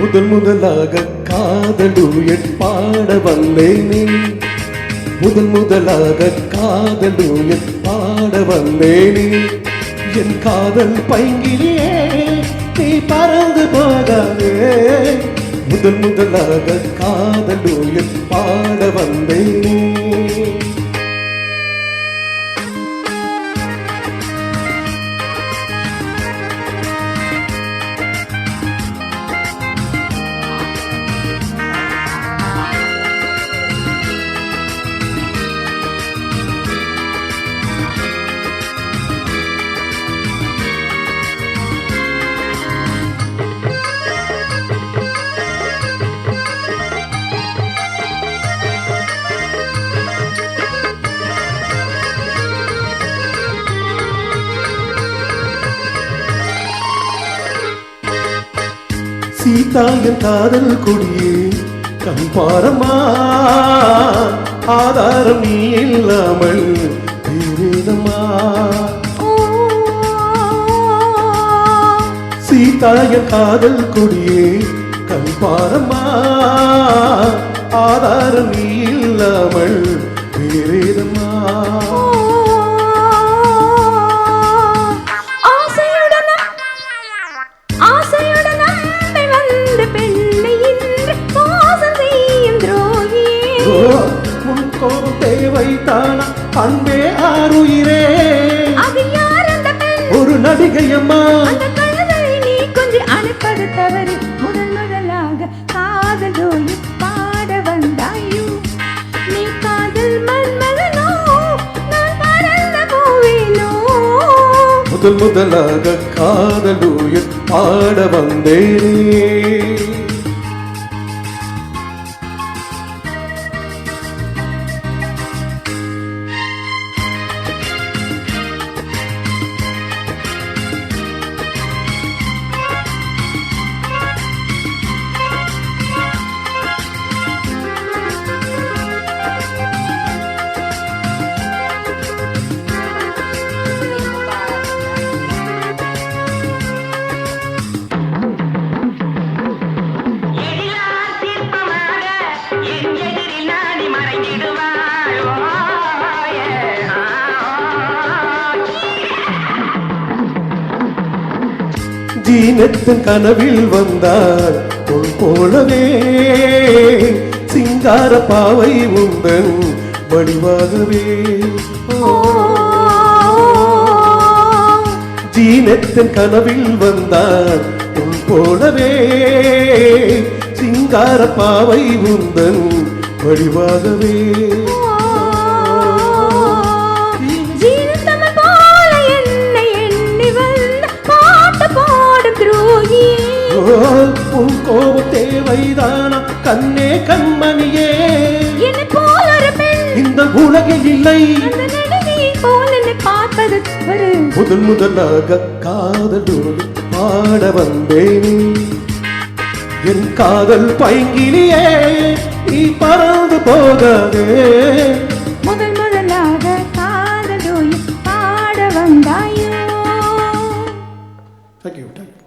முதல் முதலாக காதலூயட் பாட வந்தேனே முதல் முதலாக காதலூயட் பாட வந்தேனே என் காதல் பைங்கிலே நீ பறந்து போகாதே முதல் முதலாக காதலூயட் பாட வந்தேனே சீதாயன் காதல் கொடியே கண்பாரமா ஆதாரம் நீ இல்லாமல் வேறேதமா சீதாயன் காதல் கொடியே கண்பாரமா ஆதாரம் நீ இல்லாமல் வேறேதமா தேவைத்தானா அன்பே ஆறுயிரே ஒரு நடிகையம்மா நீ கொஞ்சம் அனுப்பது தவறு முதல் முதலாக காதலோடு பாட வந்தாயோ நீ காதல் மன்மதனோ நான் பறந்த போவேனோ முதல் முதலாக காதலோடு பாட வந்தேனே ஜீனத்தின் கனவில் வந்தார் உன் போலவே சிங்கார பாவை உந்தன் வடிவாகவே ஜீனத்தின் கனவில் வந்தார் உன் போலவே சிங்கார பாவை உந்தன் வடிவாகவே உன் கோப தேவைதானா கண்ணே கண்மணியே என்னை போல ஒரு பெண் இந்த உலகில் இல்லை போல பார்ப்பது முதல் முதலாக காதலோடு பாட வந்தேனே என் காதல் பைங்கிலியே நீ பறந்து போகாதே முதல் முதலாக காதலோடு பாட வந்தாயோ. Thank you.